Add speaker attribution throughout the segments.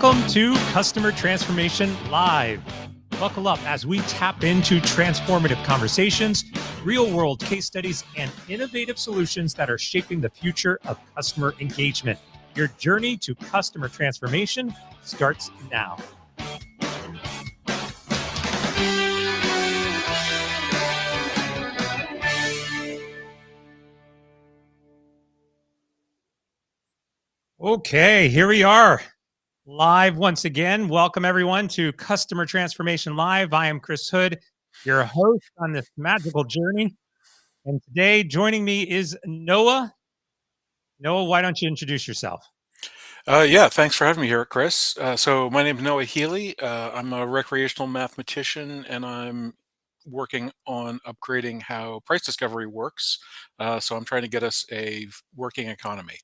Speaker 1: Welcome to Customer Transformation Live. Buckle up as we tap into transformative conversations, real-world case studies, and innovative solutions that are shaping the future of customer engagement. Your journey to customer transformation starts now. Okay, here we are. Live once again. Welcome everyone to Customer Transformation Live. I am Chris Hood, your host on this magical journey. And today joining me is Noah. Noah, why don't you introduce yourself?
Speaker 2: Yeah, thanks for having me here, Chris. So my name is Noah Healy. I'm a recreational mathematician, and I'm working on upgrading how price discovery works. So I'm trying to get us a working economy.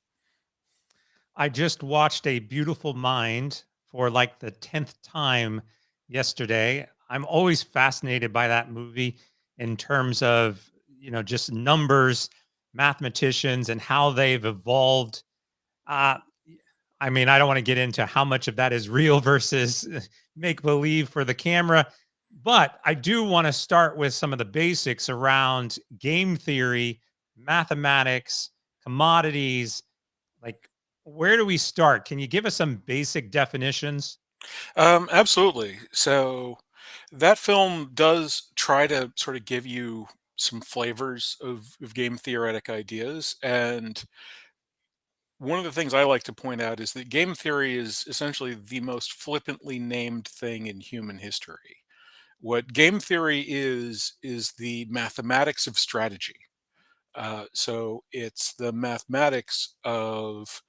Speaker 1: I just watched A Beautiful Mind for like the 10th time yesterday. I'm always fascinated by that movie in terms of, just numbers, mathematicians, and how they've evolved. Uh, I don't want to get into how much of that is real versus make believe for the camera, but I do want to start with some of the basics around game theory, mathematics, commodities. Like, where do we start? Can you give us some basic definitions?
Speaker 2: Absolutely. So that film does try to sort of give you some flavors of game theoretic ideas. And one of the things I like to point out is that game theory is essentially the most flippantly named thing in human history. What game theory is the mathematics of strategy. So it's the mathematics of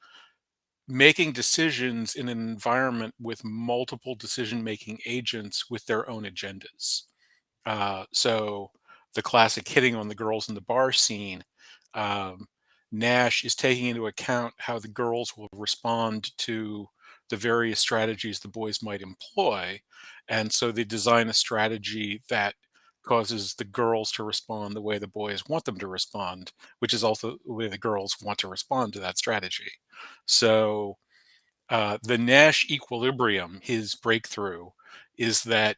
Speaker 2: making decisions in an environment with multiple decision-making agents with their own agendas. So the classic hitting on the girls in the bar scene. Um, Nash is taking into account how the girls will respond to the various strategies the boys might employ. And so they design a strategy that causes the girls to respond the way the boys want them to respond, which is also the way the girls want to respond to that strategy. So the Nash equilibrium, his breakthrough, is that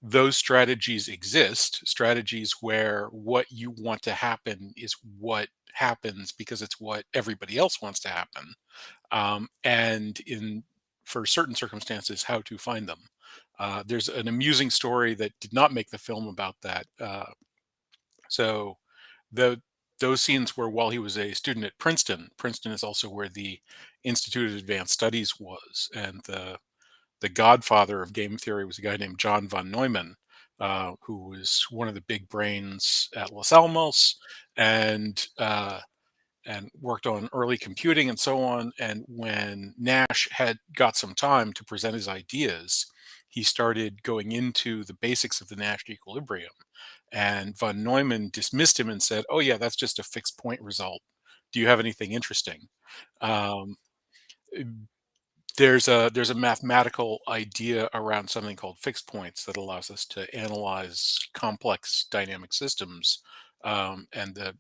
Speaker 2: those strategies exist, strategies where what you want to happen is what happens because it's what everybody else wants to happen. And in for certain circumstances, how to find them. There's an amusing story that did not make the film about that. So the those scenes were while he was a student at Princeton. Princeton is also where the Institute of Advanced Studies was, and the godfather of game theory was a guy named John von Neumann, who was one of the big brains at Los Alamos, and and worked on early computing and so on. And when Nash had got some time to present his ideas, he started going into the basics of the Nash equilibrium. And von Neumann dismissed him and said, "Oh yeah, that's just a fixed point result. Do you have anything interesting?" Um, there's a mathematical idea around something called fixed points that allows us to analyze complex dynamic systems, and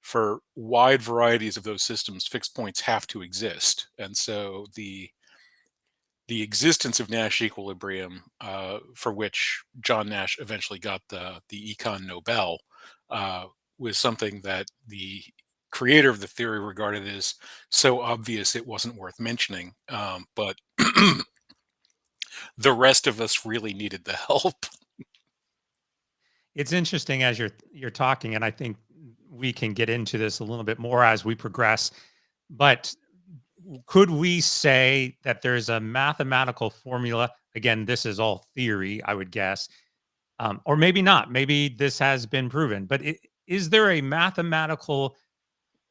Speaker 2: for wide varieties of those systems, fixed points have to exist. And so the existence of Nash equilibrium, for which John Nash eventually got the Econ Nobel, uh, was something that the creator of the theory regarded as so obvious it wasn't worth mentioning. But the rest of us really needed the help.
Speaker 1: It's interesting as you're talking, and I think we can get into this a little bit more as we progress. But could we say that there's a mathematical formula? Again, this is all theory, I would guess, or maybe not. Maybe this has been proven. But is there a mathematical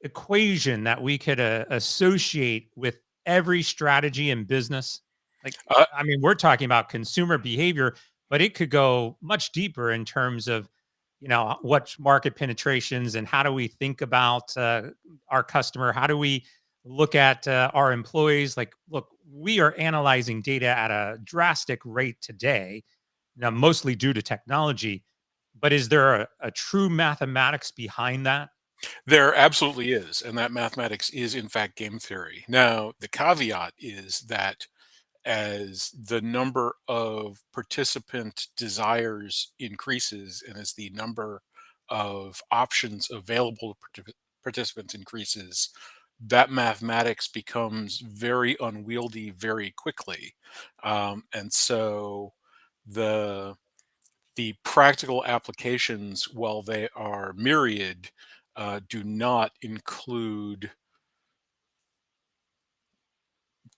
Speaker 1: equation that we could associate with every strategy in business? Like,
Speaker 2: Uh,
Speaker 1: we're talking about consumer behavior, but it could go much deeper in terms of, what market penetrations and how do we think about our customer? How do we look at our employees? Like, look, we are analyzing data at a drastic rate today, now mostly due to technology. But is there a true mathematics behind that?
Speaker 2: there absolutely is, and that mathematics is in fact game theory. Now, the caveat is that as the number of participant desires increases and as the number of options available to participants increases, that mathematics becomes very unwieldy very quickly. And so the practical applications, while they are myriad, do not include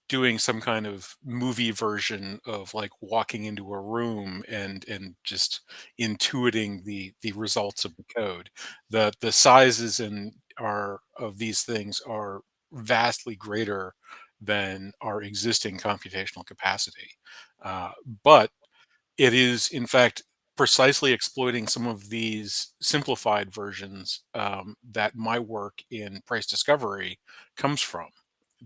Speaker 2: doing some kind of movie version of like walking into a room and just intuiting the results of the code. The sizes and are of these things are vastly greater than our existing computational capacity. But it is, in fact, precisely exploiting some of these simplified versions that my work in price discovery comes from.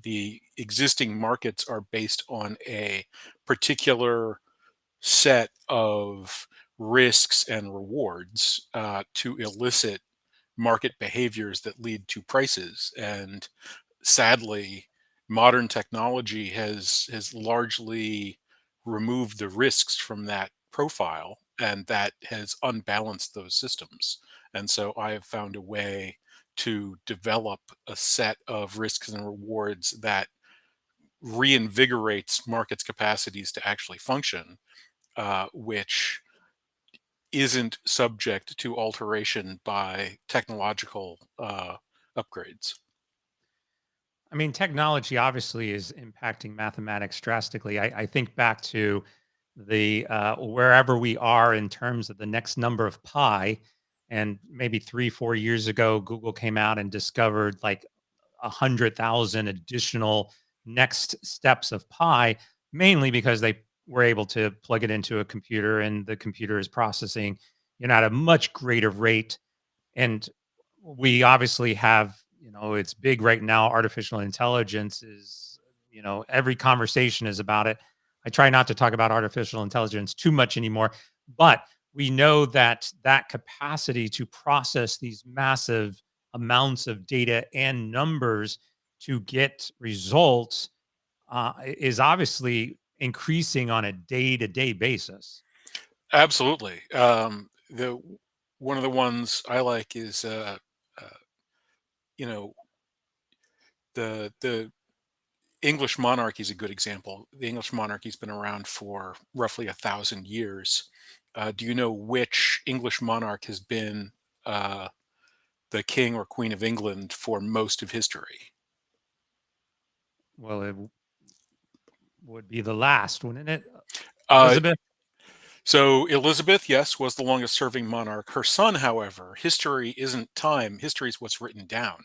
Speaker 2: The existing markets are based on a particular set of risks and rewards to elicit market behaviors that lead to prices. And sadly, modern technology has largely removed the risks from that profile, and that has unbalanced those systems. And so I have found a way to develop a set of risks and rewards that reinvigorates markets' capacities to actually function, which isn't subject to alteration by technological upgrades.
Speaker 1: I mean, technology obviously is impacting mathematics drastically. I think back to the wherever we are in terms of the next number of pi, and maybe 3, 4 years ago, Google came out and discovered like 100,000 additional next steps of pi, mainly because they were able to plug it into a computer and the computer is processing, at a much greater rate. And we obviously have, it's big right now. Artificial intelligence is, every conversation is about it. I try not to talk about artificial intelligence too much anymore, but we know that that capacity to process these massive amounts of data and numbers to get results is obviously increasing on a day-to-day basis.
Speaker 2: Absolutely. The one of the ones I like is uh, you know the English monarchy is a good example. The English monarchy's been around for roughly 1,000 years. Do you know which English monarch has been uh, the king or queen of England for most of history?
Speaker 1: Well, would be the last, wouldn't it?
Speaker 2: Uh,
Speaker 1: Elizabeth?
Speaker 2: so Elizabeth, yes, was the longest serving monarch. Her son, however, history isn't time. History is what's written down.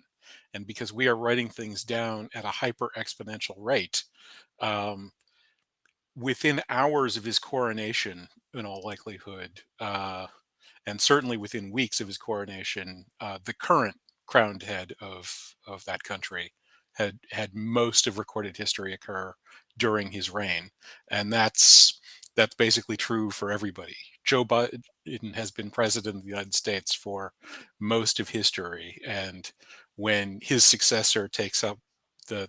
Speaker 2: And because we are writing things down at a hyper exponential rate, um, within hours of his coronation, in all likelihood, and certainly within weeks of his coronation, the current crowned head of that country had most of recorded history occur during his reign, and that's basically true for everybody. Joe Biden has been president of the United States for most of history, and when his successor takes up the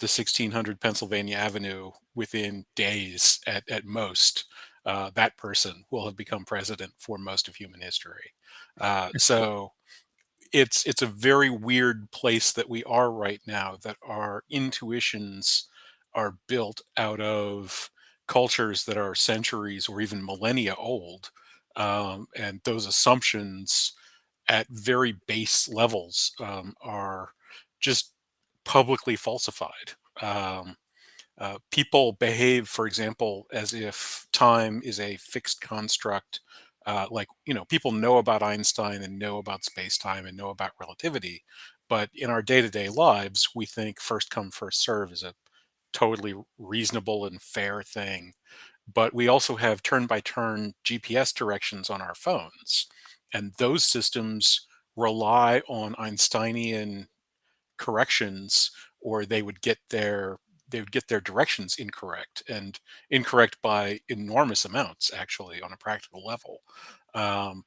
Speaker 2: 1600 Pennsylvania Avenue within days at most, that person will have become president for most of human history. So it's a very weird place that we are right now. That our intuitions are built out of cultures that are centuries or even millennia old, and those assumptions at very base levels are just publicly falsified. Um, People behave, for example, as if time is a fixed construct. People know about Einstein and know about space time and know about relativity. But in our day to day lives, we think first come, first serve is a totally reasonable and fair thing. But we also have turn by turn GPS directions on our phones. And those systems rely on Einsteinian corrections, or they would get their directions incorrect, and incorrect by enormous amounts actually on a practical level. um,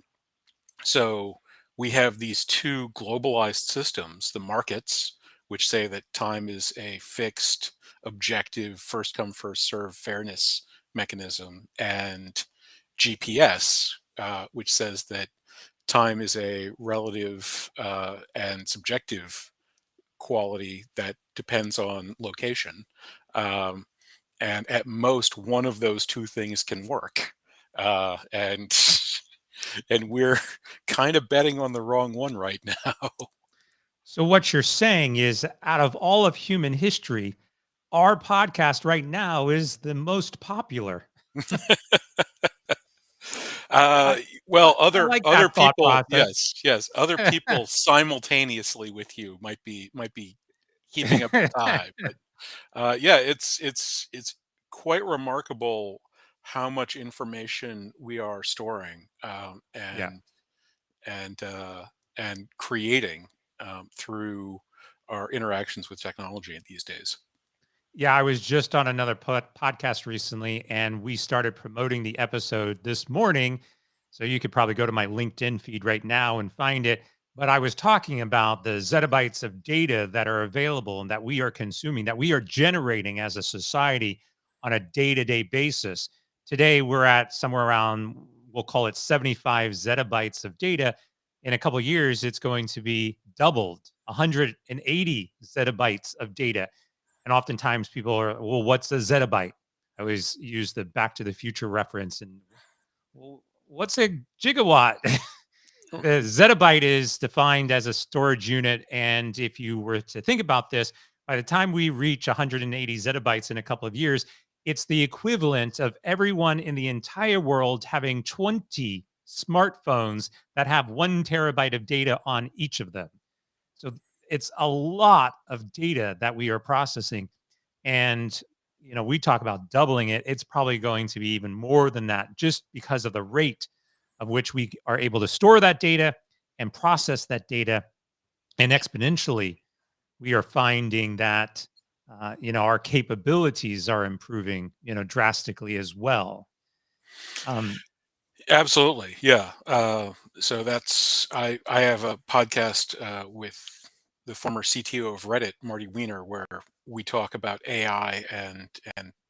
Speaker 2: so we have these two globalized systems, the markets, which say that time is a fixed, objective, first come, first serve fairness mechanism, and GPS, which says that time is a relative and subjective quality that depends on location. Um, and at most, one of those two things can work. And and we're kind of betting on the wrong one right now.
Speaker 1: So what you're saying is out of all of human history, our podcast right now is the most popular.
Speaker 2: Uh,
Speaker 1: I
Speaker 2: well,
Speaker 1: I
Speaker 2: other
Speaker 1: like
Speaker 2: other
Speaker 1: that thought
Speaker 2: people,
Speaker 1: process.
Speaker 2: yes, yes, other people simultaneously with you might be keeping up the tie, but yeah, it's quite remarkable how much information we are storing,
Speaker 1: Yeah.
Speaker 2: and and creating through our interactions with technology these days.
Speaker 1: Yeah, I was just on another podcast recently, and we started promoting the episode this morning. So you could probably go to my LinkedIn feed right now and find it. But I was talking about the zettabytes of data that are available and that we are consuming, that we are generating as a society on a day to day basis. Today, we're at somewhere around, we'll call it 75 zettabytes of data. In a couple of years, it's going to be doubled, 180 zettabytes of data. And oftentimes people are, well, what's a zettabyte? I always use the Back to the Future reference. And well, what's a gigawatt? The zettabyte is defined as a storage unit. And if you were to think about this, by the time we reach 180 zettabytes in a couple of years, it's the equivalent of everyone in the entire world having 20 smartphones that have 1 terabyte of data on each of them. So it's a lot of data that we are processing. And, we talk about doubling it. It's probably going to be even more than that just because of the rate of which we are able to store that data and process that data. And exponentially, we are finding that, our capabilities are improving, drastically as well. Um,
Speaker 2: Absolutely, yeah. So that's I have a podcast with the former CTO of Reddit, Marty Weiner, where we talk about AI and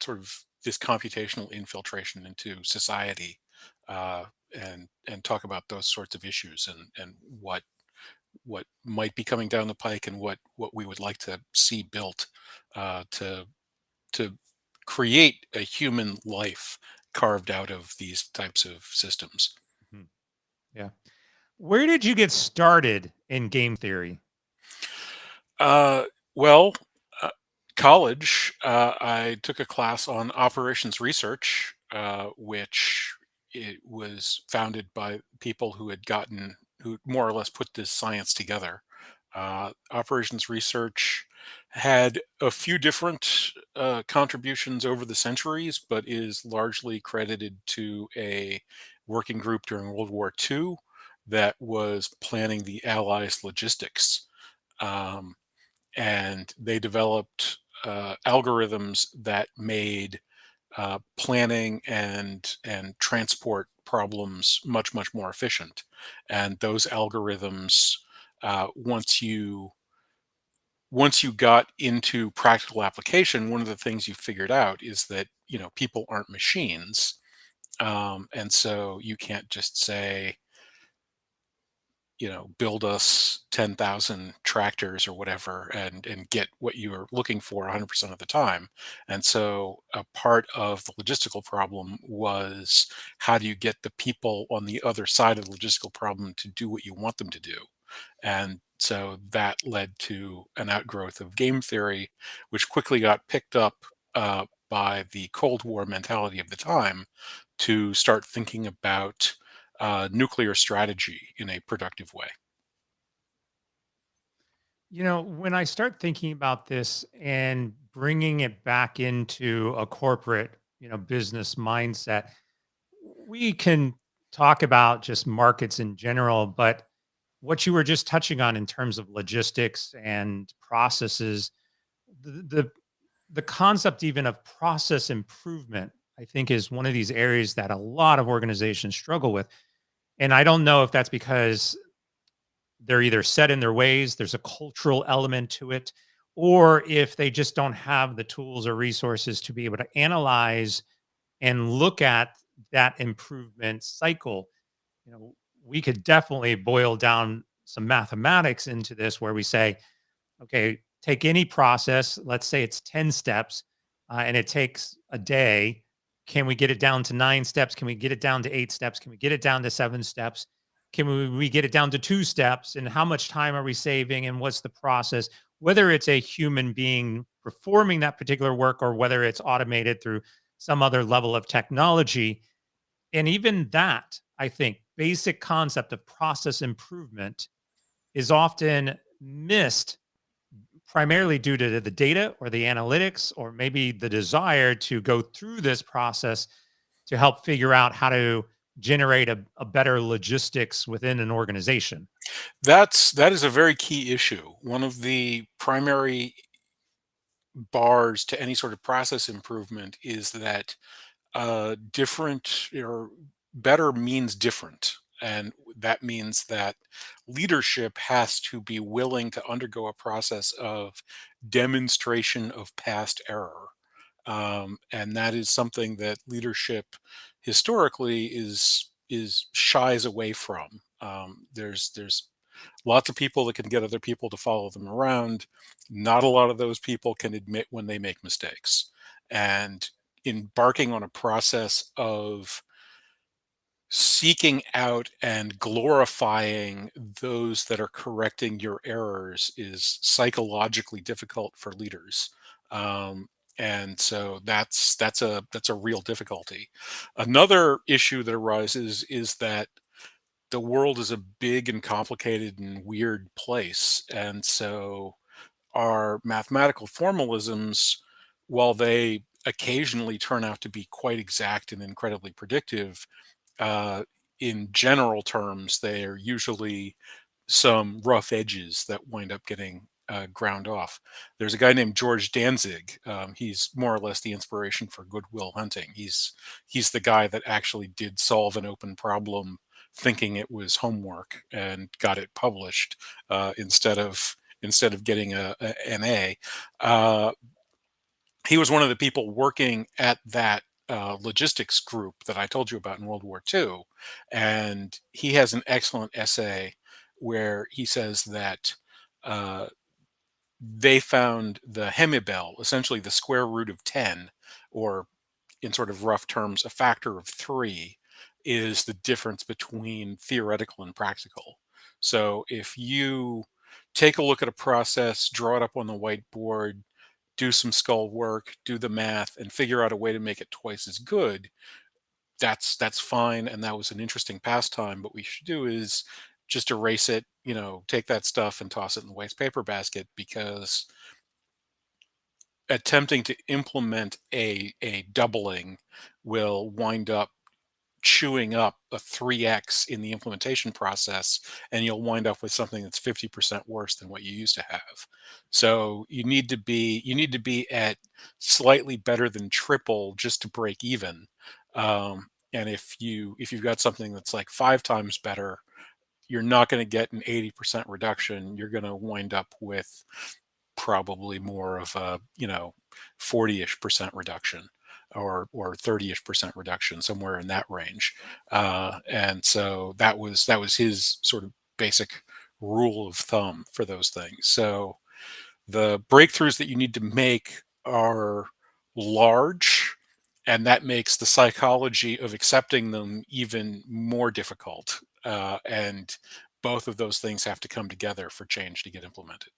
Speaker 2: sort of this computational infiltration into society, and talk about those sorts of issues and what might be coming down the pike and what we would like to see built to create a human life carved out of these types of systems.
Speaker 1: mhm, yeah. Where did you get started in game theory?
Speaker 2: Uh, well, uh, college, I took a class on operations research, which it was founded by people who more or less put this science together. Operations research had a few different contributions over the centuries, but is largely credited to a working group during World War II that was planning the Allies' logistics. Um, and they developed algorithms that made planning and transport problems much more efficient. And those algorithms, uh, once you once you got into practical application, one of the things you figured out is that people aren't machines, and so you can't just say build us 10,000 tractors or whatever and get what you are looking for 100% of the time. And so a part of the logistical problem was, how do you get the people on the other side of the logistical problem to do what you want them to do? And so that led to an outgrowth of game theory, which quickly got picked up by the Cold War mentality of the time to start thinking about nuclear strategy in a productive way.
Speaker 1: When I start thinking about this and bringing it back into a corporate, business mindset, we can talk about just markets in general, but what you were just touching on in terms of logistics and processes, the the concept even of process improvement, I think is one of these areas that a lot of organizations struggle with. And I don't know if that's because they're either set in their ways, there's a cultural element to it, or if they just don't have the tools or resources to be able to analyze and look at that improvement cycle. You know, we could definitely boil down some mathematics into this where we say, okay, take any process, let's say it's 10 steps, and it takes a day. Can we get it down to 9 steps? Can we get it down to 8 steps? Can we get it down to 7 steps? Can we get it down to 2 steps? And how much time are we saving? And what's the process? Whether it's a human being performing that particular work or whether it's automated through some other level of technology. And even that, I think, basic concept of process improvement is often missed primarily due to the data or the analytics or maybe the desire to go through this process to help figure out how to generate a better logistics within an organization.
Speaker 2: That is a very key issue. One of the primary bars to any sort of process improvement is that different or better means different. And that means that leadership has to be willing to undergo a process of demonstration of past error. And that is something that leadership historically is shies away from. There's lots of people that can get other people to follow them around. Not a lot of those people can admit when they make mistakes. And embarking on a process of seeking out and glorifying those that are correcting your errors is psychologically difficult for leaders. And so that's a real difficulty. Another issue that arises is that the world is a big and complicated and weird place. And so our mathematical formalisms, while they occasionally turn out to be quite exact and incredibly predictive, uh, in general terms, they are usually some rough edges that wind up getting ground off. There's a guy named George Danzig. He's more or less the inspiration for Good Will Hunting. He's the guy that actually did solve an open problem, thinking it was homework, and got it published instead of getting an A. Uh, he was one of the people working at that logistics group that I told you about in World War II. And he has an excellent essay where he says that uh, they found the hemibel, essentially the square root of 10, or in sort of rough terms, a factor of 3, is the difference between theoretical and practical. So if you take a look at a process, draw it up on the whiteboard, do some skull work, do the math, and figure out a way to make it twice as good, that's fine, and that was an interesting pastime. But what we should do is just erase it, take that stuff and toss it in the waste paper basket, because attempting to implement a doubling will wind up chewing up a 3x in the implementation process, and you'll wind up with something that's 50% worse than what you used to have. So you need to be at slightly better than triple just to break even. And if you've got something that's like 5 times better, you're not going to get an 80% reduction. You're going to wind up with probably more of a 40ish percent reduction, or 30ish percent reduction, somewhere in that range. And so that was his sort of basic rule of thumb for those things. So the breakthroughs that you need to make are large, and that makes the psychology of accepting them even more difficult. And both of those things have to come together for change to get implemented.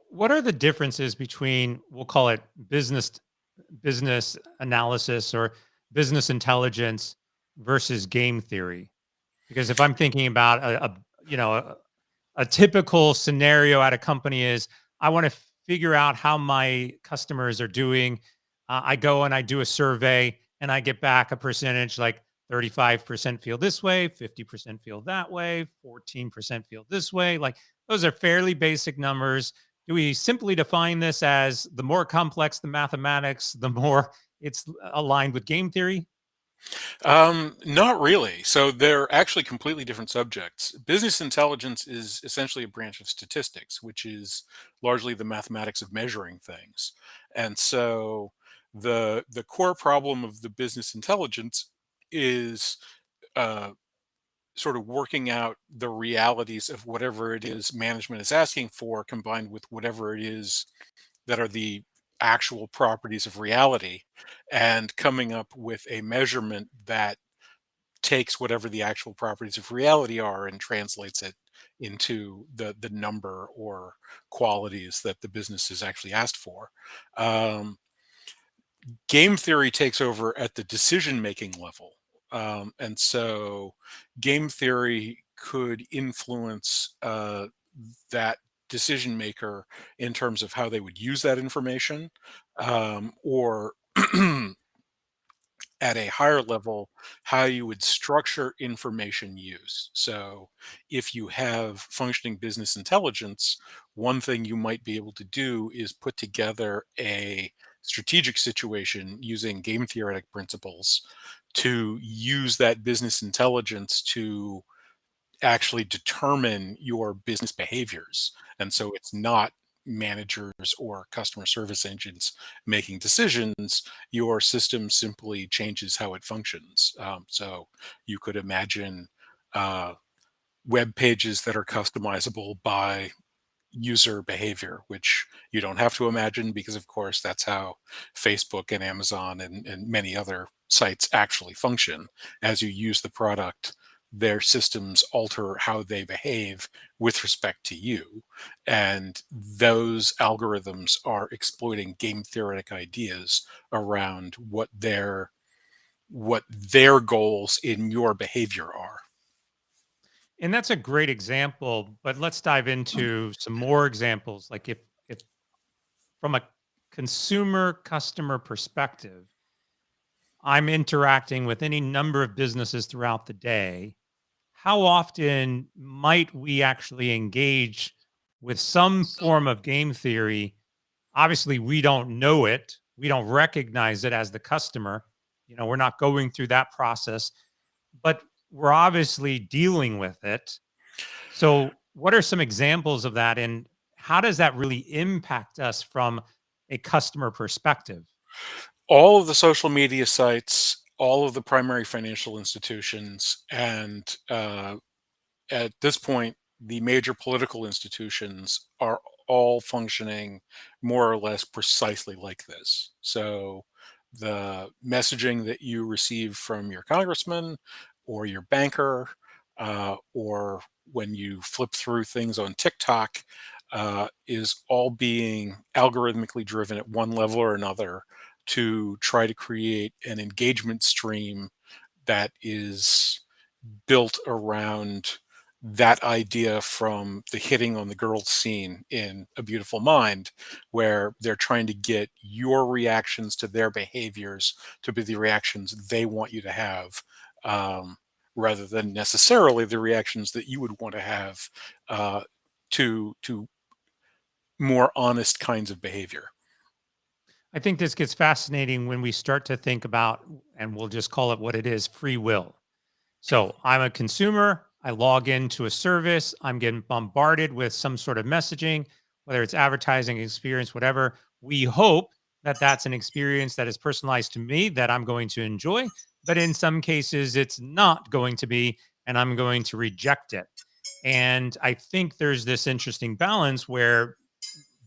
Speaker 1: What are the differences between, we'll call it business analysis or business intelligence versus game theory? Because if I'm thinking about a typical scenario at a company is I want to figure out how my customers are doing. I go and I do a survey and I get back a percentage like 35% feel this way, 50% feel that way, 14% feel this way. Like those are fairly basic numbers. Do we simply define this as the more complex the mathematics, the more it's aligned with game theory?
Speaker 2: Not really. So they're actually completely different subjects. Business intelligence is essentially a branch of statistics, which is largely the mathematics of measuring things. And so the core problem of the business intelligence is uh, sort of working out the realities of whatever it is management is asking for, combined with whatever it is that are the actual properties of reality, and coming up with a measurement that takes whatever the actual properties of reality are and translates it into the number or qualities that the business is actually asked for. Um, Game theory takes over at the decision making level. And so game theory could influence that decision maker in terms of how they would use that information, or at a higher level, how you would structure information use. So, if you have functioning business intelligence, one thing you might be able to do is put together a strategic situation using game theoretic principles to use that business intelligence to actually determine your business behaviors. And so it's not managers or customer service agents making decisions. Your system simply changes how it functions. So you could imagine uh, web pages that are customizable by user behavior, which you don't have to imagine because, of course, that's how Facebook and Amazon and many other sites actually function. As you use the product, their systems alter how they behave with respect to you. And those algorithms are exploiting game theoretic ideas around what their goals in your behavior are.
Speaker 1: And that's a great example, but let's dive into some more examples. Like if from a consumer customer perspective, I'm interacting with any number of businesses throughout the day, how often might we actually engage with some form of game theory? Obviously, we don't know it. We don't recognize it as the customer. We're not going through that process, but we're obviously dealing with it. So, what are some examples of that? And how does that really impact us from a customer perspective?
Speaker 2: All of the social media sites, all of the primary financial institutions, and at this point, the major political institutions are all functioning more or less precisely like this. So the messaging that you receive from your congressman or your banker, or when you flip through things on TikTok, is all being algorithmically driven at one level or another to try to create an engagement stream that is built around that idea from the hitting on the girls scene in A Beautiful Mind, where they're trying to get your reactions to their behaviors to be the reactions they want you to have, um, rather than necessarily the reactions that you would want to have uh, to more honest kinds of behavior.
Speaker 1: I think this gets fascinating when we start to think about, and we'll just call it what it is, free will. So I'm a consumer. I log into a service. I'm getting bombarded with some sort of messaging, whether it's advertising, experience, whatever. We hope that that's an experience that is personalized to me that I'm going to enjoy. But in some cases, it's not going to be, and I'm going to reject it. And I think there's this interesting balance where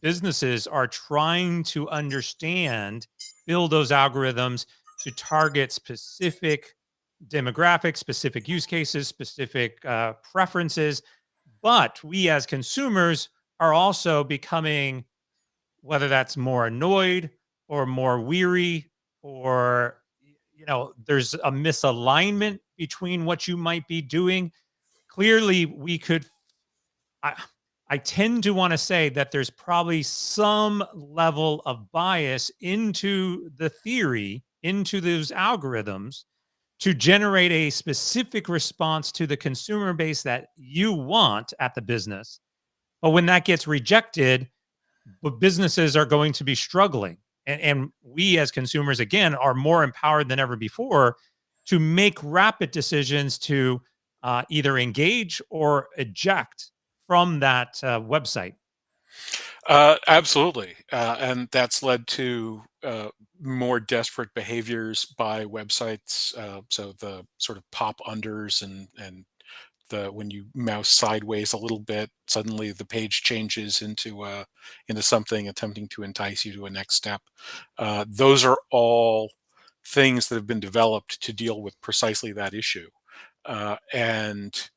Speaker 1: businesses are trying to understand, build those algorithms to target specific demographics, specific use cases, specific preferences. But we as consumers are also becoming, whether that's more annoyed or more weary, or, there's a misalignment between what you might be doing. Clearly, we could I I tend to want to say that there's probably some level of bias into the theory, into those algorithms to generate a specific response to the consumer base that you want at the business. But when that gets rejected, businesses are going to be struggling. And we as consumers, again, are more empowered than ever before. to make rapid decisions to either engage or eject from that website.
Speaker 2: Absolutely, and that's led to more desperate behaviors by websites. So the sort of pop unders and the when you mouse sideways a little bit, suddenly the page changes into something attempting to entice you to a next step. Those are all things that have been developed to deal with precisely that issue, and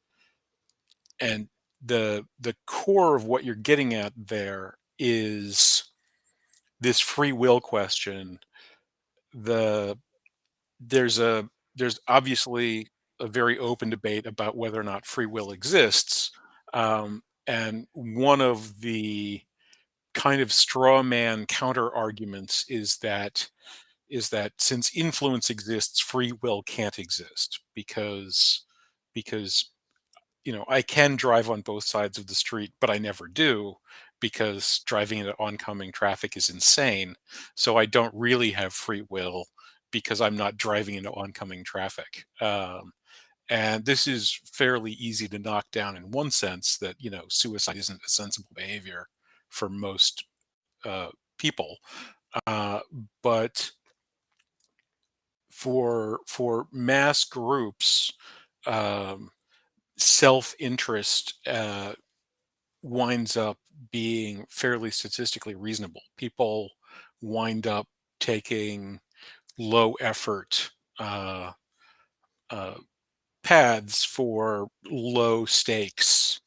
Speaker 2: the core of what you're getting at there is this free will question. The there's a there's obviously a very open debate about whether or not free will exists, and one of the kind of straw man counter arguments is that since influence exists, free will can't exist because I can drive on both sides of the street, but I never do because driving into oncoming traffic is insane. So I don't really have free will because I'm not driving into oncoming traffic. And this is fairly easy to knock down in one sense that, suicide isn't a sensible behavior for most uh, people. Uh, but for mass groups, um, self-interest winds up being fairly statistically reasonable. People wind up taking low effort uh, uh, paths for low stakes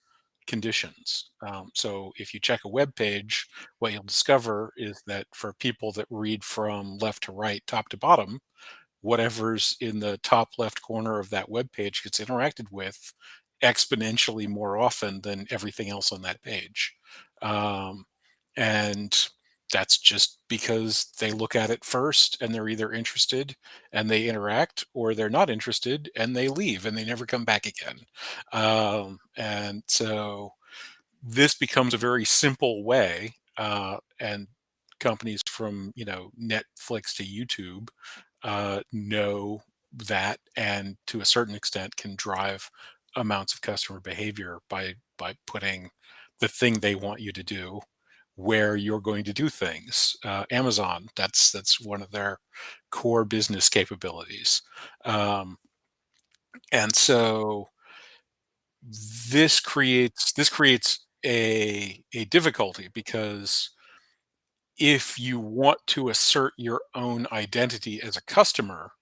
Speaker 2: conditions. So if you check a web page, what you'll discover is that for people that read from left to right, top to bottom, whatever's in the top left corner of that web page gets interacted with exponentially more often than everything else on that page. Um, and that's just because they look at it first and they're either interested and they interact, or they're not interested and they leave and they never come back again. And so this becomes a very simple way, and companies from Netflix to YouTube know that, and to a certain extent can drive amounts of customer behavior by putting the thing they want you to do where you're going to do things. Amazon, that's one of their core business capabilities, um, and so this creates a difficulty, because if you want to assert your own identity as a customer,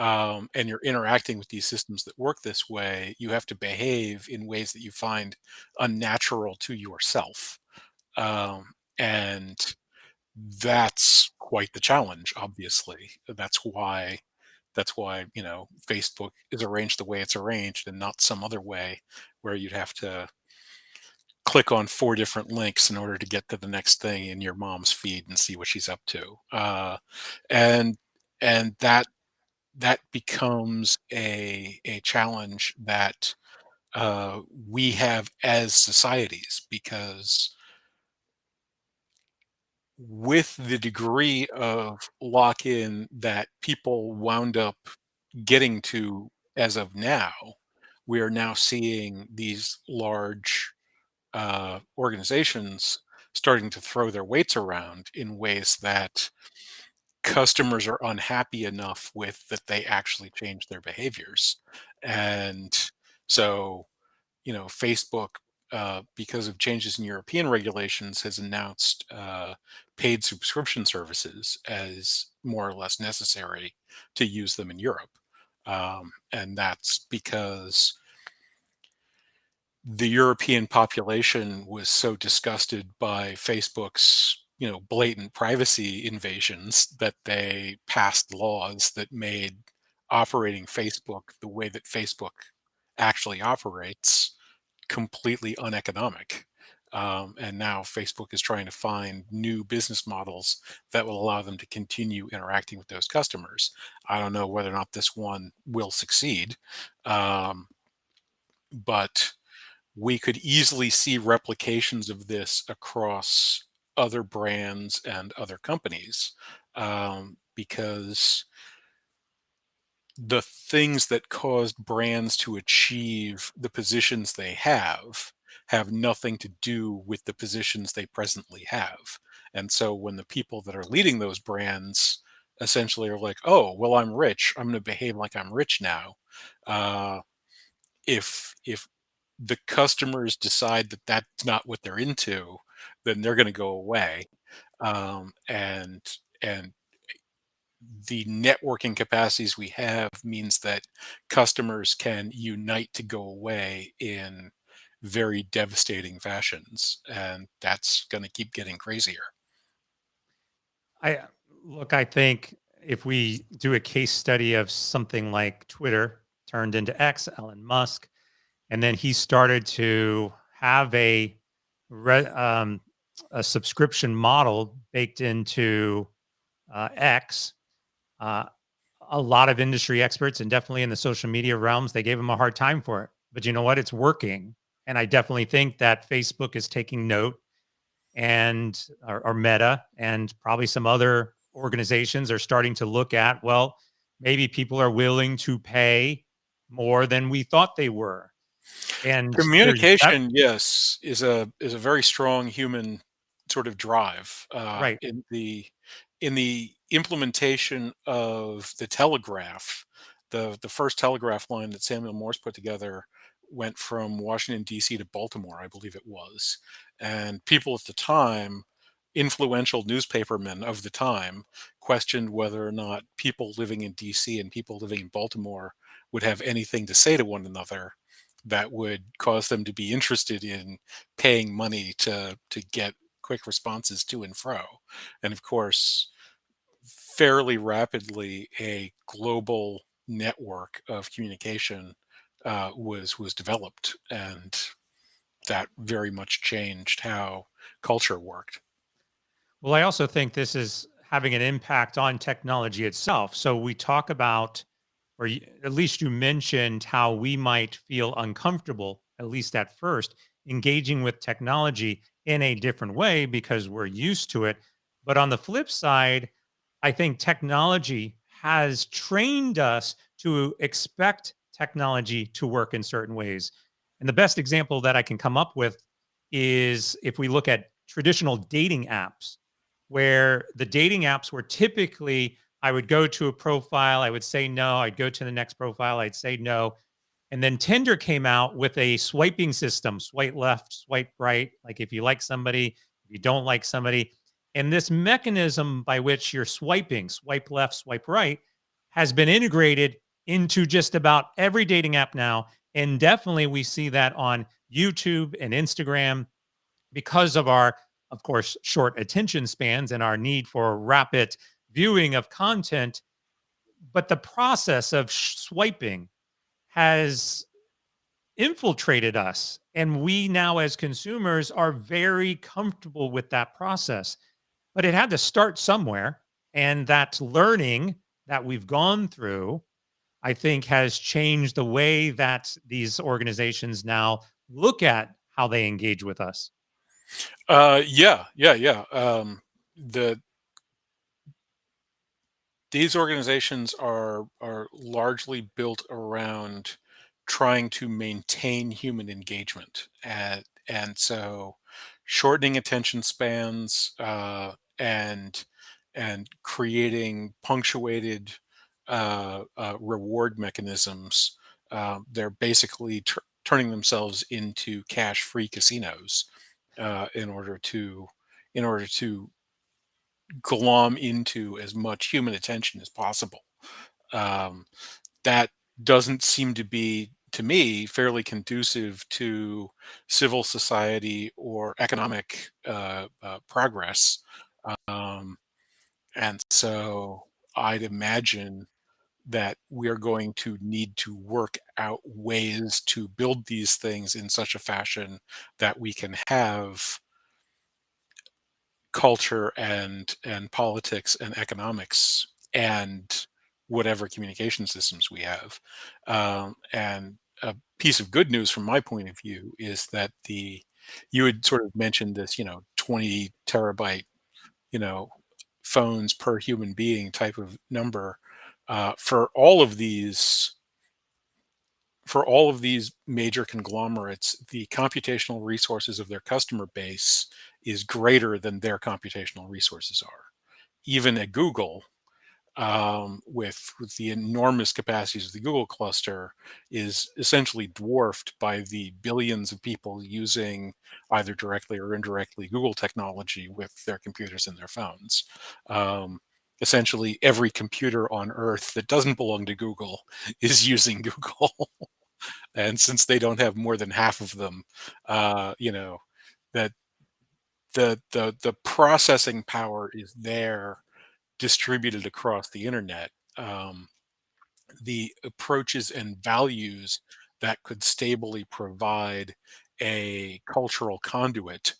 Speaker 2: and you're interacting with these systems that work this way, you have to behave in ways that you find unnatural to yourself. And that's quite the challenge, obviously. That's why Facebook is arranged the way it's arranged and not some other way where you'd have to click on 4 different links in order to get to the next thing in your mom's feed and see what she's up to. And and that becomes a challenge that we have as societies, because with the degree of lock-in that people wound up getting to as of now, we are now seeing these large organizations starting to throw their weights around in ways that customers are unhappy enough with that they actually change their behaviors. And so, Facebook, because of changes in European regulations, has announced paid subscription services as more or less necessary to use them in Europe. And that's because the European population was so disgusted by Facebook's, blatant privacy invasions, that they passed laws that made operating Facebook the way that Facebook actually operates completely uneconomic. And now Facebook is trying to find new business models that will allow them to continue interacting with those customers. I don't know whether or not this one will succeed, um, but we could easily see replications of this across other brands and other companies, because the things that caused brands to achieve the positions they have nothing to do with the positions they presently have. And so when the people that are leading those brands essentially are like, "Oh, well, I'm rich. I'm going to behave like I'm rich now." Uh, if the customers decide that that's not what they're into, then they're going to go away. And the networking capacities we have means that customers can unite to go away in very devastating fashions, and that's going to keep getting crazier.
Speaker 1: I look, I think if we do a case study of something like Twitter turned into X, Elon Musk, and then he started to have re, um, a subscription model baked into X. Uh, a lot of industry experts and definitely in the social media realms, they gave him a hard time for it. But you know what? It's working, and I definitely think that Facebook is taking note and or Meta and probably some other organizations are starting to look at, well, maybe people are willing to pay more than we thought they were. And there's that
Speaker 2: Communication, yes, is a very strong human sort of drive.
Speaker 1: right.
Speaker 2: In the implementation of the telegraph, the first telegraph line that Samuel Morse put together went from Washington D.C. to Baltimore, I believe it was, and people at the time, influential newspapermen of the time, questioned whether or not people living in D.C. and people living in Baltimore would have anything to say to one another that would cause them to be interested in paying money to get quick responses to and fro. And of course, fairly rapidly, a global network of communication was developed, and that very much changed how culture worked.
Speaker 1: Well, I also think this is having an impact on technology itself. So we talk about, or at least you mentioned how we might feel uncomfortable, at least at first, engaging with technology in a different way because we're used to it. But on the flip side, I think technology has trained us to expect technology to work in certain ways. And the best example that I can come up with is if we look at traditional dating apps, where the dating apps were typically I would go to a profile, I would say no, I'd go to the next profile, I'd say no. And then Tinder came out with a swiping system, swipe left, swipe right. Like if you like somebody, if you don't like somebody. And this mechanism by which you're swiping, swipe left, swipe right, has been integrated into just about every dating app now. And definitely we see that on YouTube and Instagram because of our, of course, short attention spans and our need for rapid viewing of content. But the process of swiping has infiltrated us. And we now, as consumers, are very comfortable with that process. But it had to start somewhere. And that learning that we've gone through, I think, has changed the way that these organizations now look at how they engage with us.
Speaker 2: Yeah. The These organizations are largely built around trying to maintain human engagement, and so shortening attention spans, and creating punctuated reward mechanisms. They're basically turning themselves into cash-free casinos in order to glom into as much human attention as possible. Um, that doesn't seem to be, to me, fairly conducive to civil society or economic progress. Um, and so I'd imagine that we're going to need to work out ways to build these things in such a fashion that we can have culture and politics and economics and whatever communication systems we have. And a piece of good news from my point of view is that the you had sort of mentioned this, 20 terabyte, you know, phones per human being type of number. For all of these major conglomerates, the computational resources of their customer base is greater than their computational resources are. Even at Google, with the enormous capacities of the Google cluster, is essentially dwarfed by the billions of people using either directly or indirectly Google technology with their computers and their phones. Um, Essentially, every computer on Earth that doesn't belong to Google is using Google, and since they don't have more than half of them, that the processing power is there, distributed across the internet. Um, the approaches and values that could stably provide a cultural conduit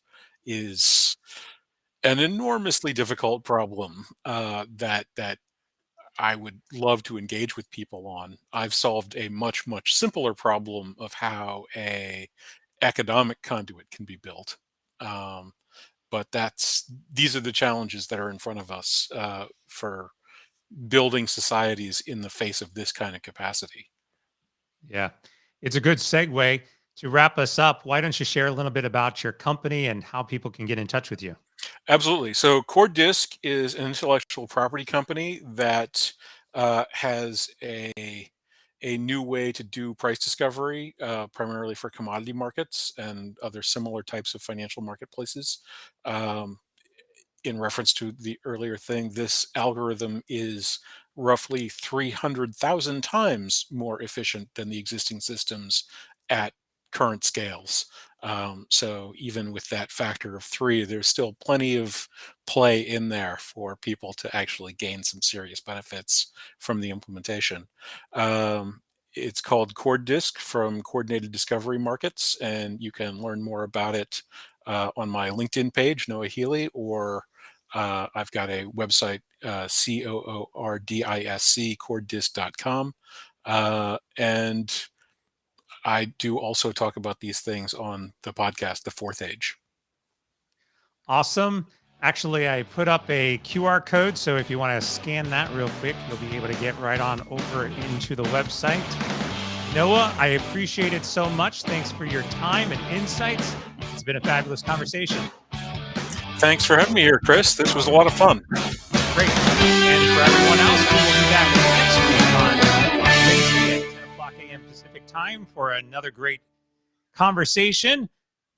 Speaker 2: is an enormously difficult problem, that I would love to engage with people on. I've solved a much simpler problem of how a economic conduit can be built. Um, but these are the challenges that are in front of us, for building societies in the face of this kind of capacity.
Speaker 1: Yeah. It's a good segue to wrap us up. Why don't you share a little bit about your company and how people can get in touch with you?
Speaker 2: Absolutely. So Coordisc is an intellectual property company that has a new way to do price discovery, primarily for commodity markets and other similar types of financial marketplaces. Um, in reference to the earlier thing, this algorithm is roughly 300,000 times more efficient than the existing systems at current scales. So even with that factor of three, there's still plenty of play in there for people to actually gain some serious benefits from the implementation. Um, it's called Coordisc, from Coordinated Discovery Markets, and you can learn more about it on my LinkedIn page, Noah Healy, or I've got a website, Coordisc, coordisc.com. And I do also talk about these things on the podcast, The Fourth Age.
Speaker 1: Awesome. Actually, I put up a QR code. So if you want to scan that real quick, you'll be able to get right on over into the website. Noah, I appreciate it so much. Thanks for your time and insights. It's been a fabulous conversation.
Speaker 2: Thanks for having me here, Chris. This was a lot of fun.
Speaker 1: Great. And for everyone else, we will be back next week on Wednesday at 10 o'clock a.m. Pacific time for another great conversation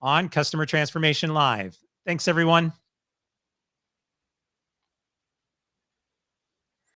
Speaker 1: on Customer Transformation Live. Thanks, everyone.